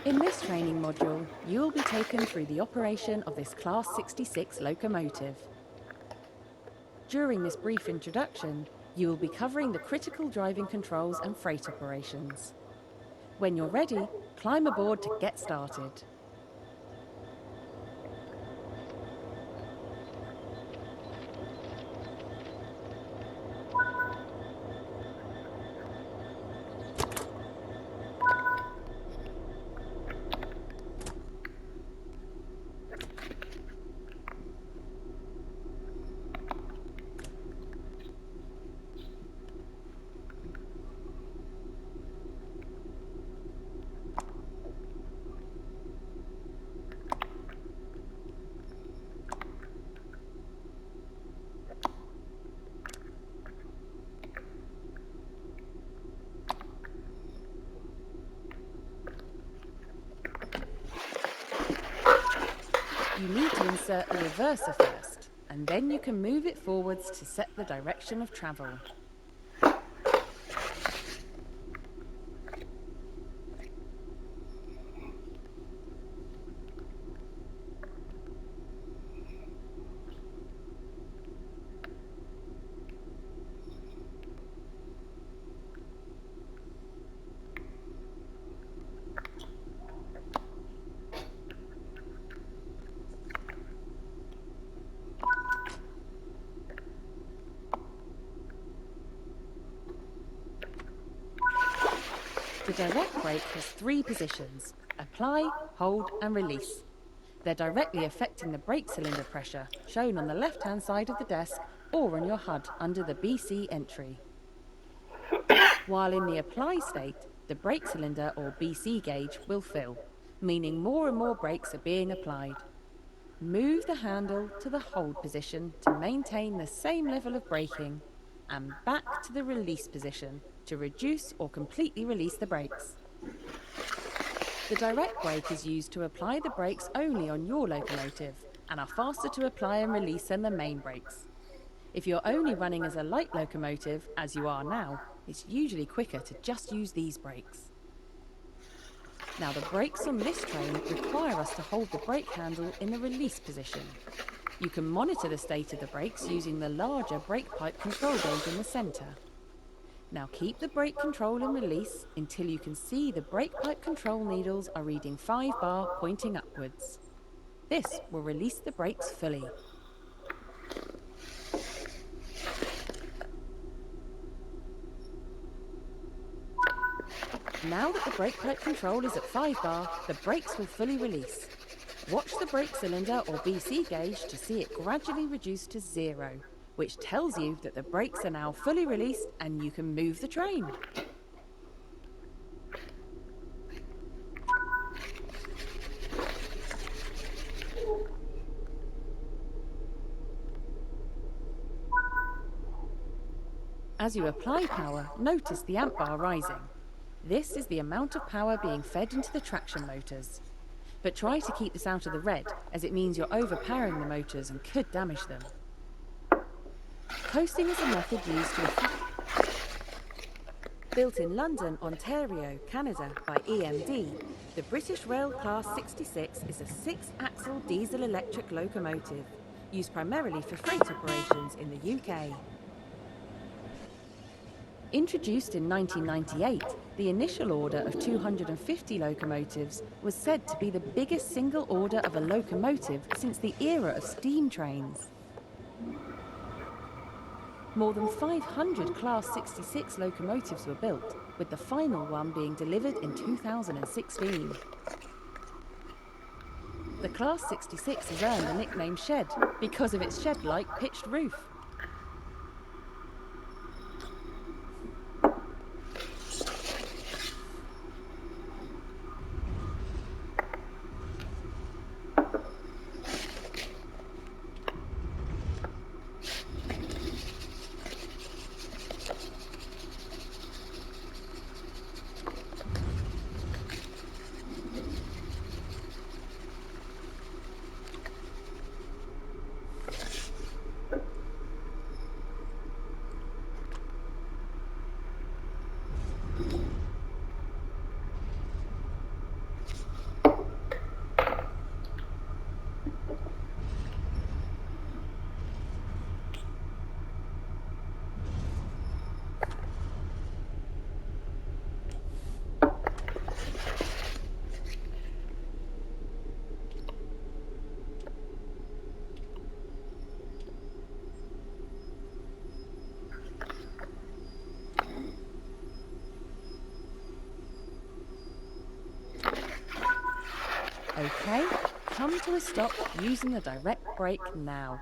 In this training module, you will be taken through the operation of this Class 66 locomotive. During this brief introduction, you will be covering the critical driving controls and freight operations. When you're ready, climb aboard to get started. You need to insert the reverser first, and then you can move it forwards to set the direction of travel. The direct brake has 3 positions: apply, hold and release. They're directly affecting the brake cylinder pressure, shown on the left-hand side of the desk or on your HUD under the BC entry. While in the apply state, the brake cylinder or BC gauge will fill, meaning more and more brakes are being applied. Move the handle to the hold position to maintain the same level of braking, and back to the release position to reduce or completely release the brakes. The direct brake is used to apply the brakes only on your locomotive and are faster to apply and release than the main brakes. If you're only running as a light locomotive, as you are now, it's usually quicker to just use these brakes. Now, the brakes on this train require us to hold the brake handle in the release position. You can monitor the state of the brakes using the larger brake pipe control gauge in the centre. Now keep the brake control in release until you can see the brake pipe control needles are reading 5 bar pointing upwards. This will release the brakes fully. Now that the brake pipe control is at 5 bar, the brakes will fully release. Watch the brake cylinder or BC gauge to see it gradually reduce to 0, which tells you that the brakes are now fully released and you can move the train. As you apply power, notice the amp bar rising. This is the amount of power being fed into the traction motors. But try to keep this out of the red, as it means you're overpowering the motors and could damage them. Coasting is a method used to Built in London, Ontario, Canada by EMD, the British Rail Class 66 is a 6-axle diesel-electric locomotive, used primarily for freight operations in the UK. Introduced in 1998, the initial order of 250 locomotives was said to be the biggest single order of a locomotive since the era of steam trains. More than 500 Class 66 locomotives were built, with the final one being delivered in 2016. The Class 66 has earned the nickname Shed because of its shed-like pitched roof. Okay, come to a stop using the direct brake now.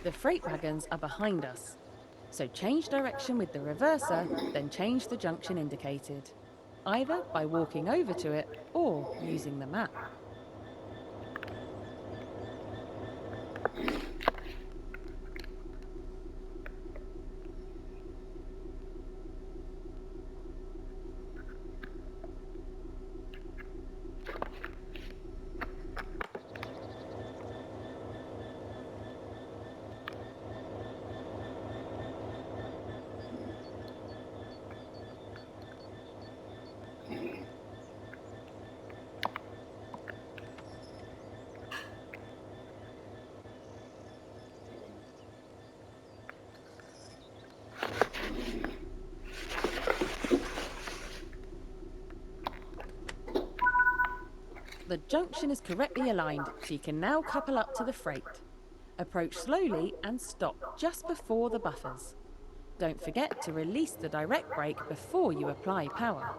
The freight wagons are behind us, so change direction with the reverser, then change the junction indicated, either by walking over to it or using the map. The junction is correctly aligned, so you can now couple up to the freight. Approach slowly and stop just before the buffers. Don't forget to release the direct brake before you apply power.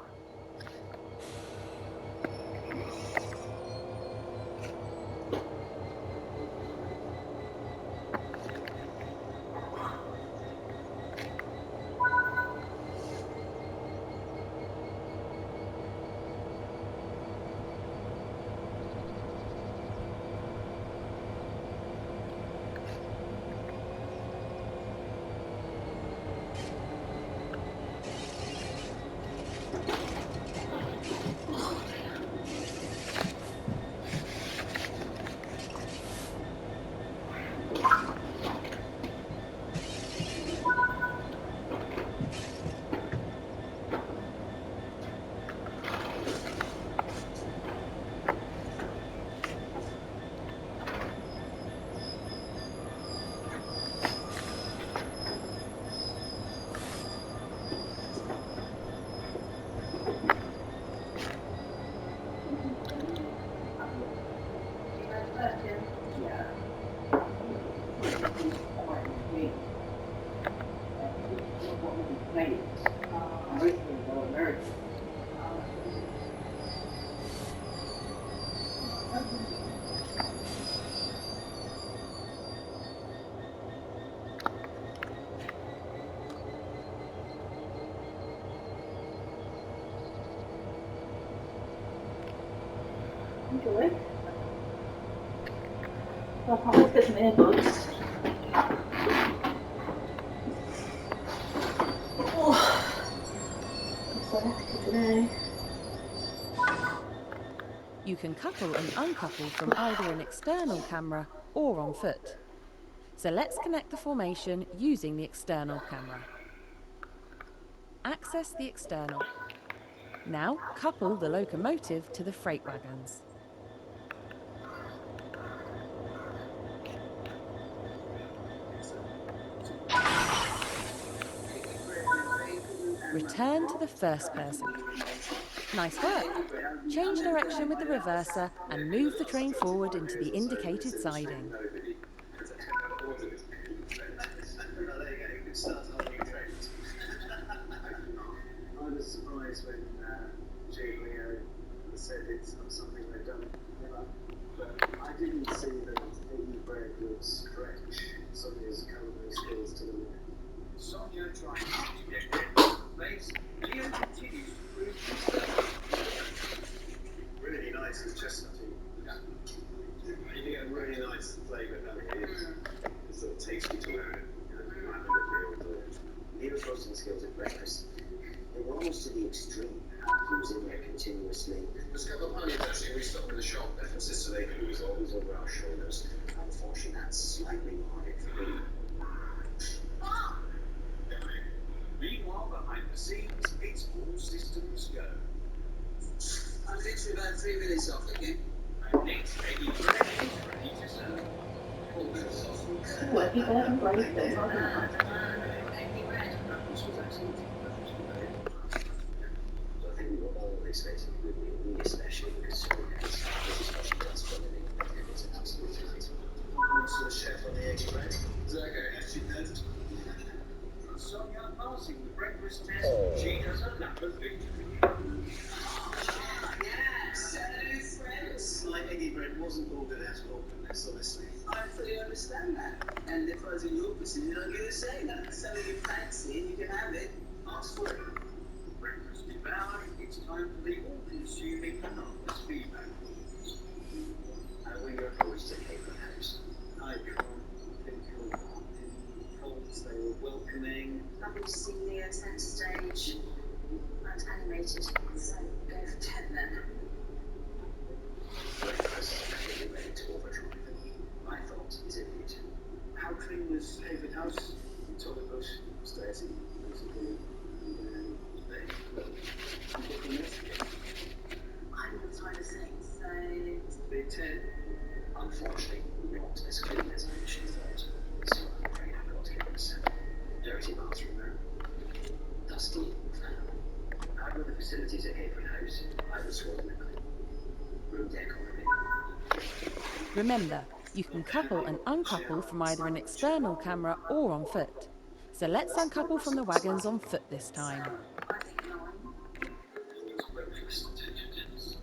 Enjoy. I can't always get some earbuds. Oh, that's so hectic today. You can couple and uncouple from either an external camera or on foot. So let's connect the formation using the external camera. Access the external. Now couple the locomotive to the freight wagons. Return to the first person. Nice work! Change direction with the reverser and move the train forward into the indicated siding. I was surprised when Leo said it's not something they've done ever, but I didn't see that any bread would stretch Sonia's culinary skills to the limit. Sonia trying to get in place. Leo continues to prove himself. Really nice and chestnutty. You get a really nice flavour coming in. It's sort of tasty to it. Leo's roasting skills are breakfast. They were almost to the extreme. He was in there continuously. There's a couple of honey actually restocked in the shop. They're from Sicily. He was always over our shoulders. Unfortunately, that's slightly harder for me. Meanwhile, behind the scenes, it's all systems go. I'm literally about 3 minutes off again. And next, Eddie Brett is ready to serve. Oh, I think I haven't raised it. I don't know. This was excellent. So I think we were all expecting it would be, me especially, because this is what she does for a living, and it's an absolute delight. Also the chef on the eggy bread. Is that okay? Yes, she did. Sonia passing the breakfast test. She does a lap of victory. Yes, hello friends. My eggy bread wasn't ordered out of openness, honestly. I fully understand that. And if I was in your position, I'd do the same. So if you fancy it, you can have it. Ask for it. Breakfast devoured, it's time for the all-consuming anonymous feedback. How were your approach to Cape House? I can't think of any faults. They were welcoming. Lovely to see Leo centre stage and animated, so go for 10 then. Breakfast really ready to overdrive. My thought is immediate. How clean was Haven House? Toilet bush, stairs, basically, and then I'm on the side of 6, so Big 10. Unfortunately, not as clean as I initially thought, so I'm afraid I've got to give it a 7. Dirty bathroom though. Dusty, foul. How were the facilities at Haven House? I would score them in clean. Room decor a bit. Remember, you can couple and uncouple from either an external camera or on foot. So let's uncouple from the wagons on foot this time. I think 9. Breakfast.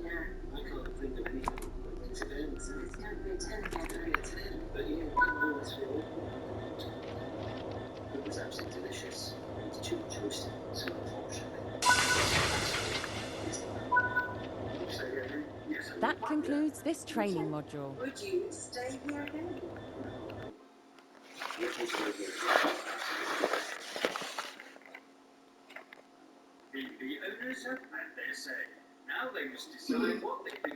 Yeah, I can't think of anything that makes it end. so it's going to be a 10 again. But yeah, all through. It was absolutely delicious. It was too much roasted, so unfortunately. Yes, I That concludes this training module. Would you stay here again? The owners have had their say. Now they must decide what they think.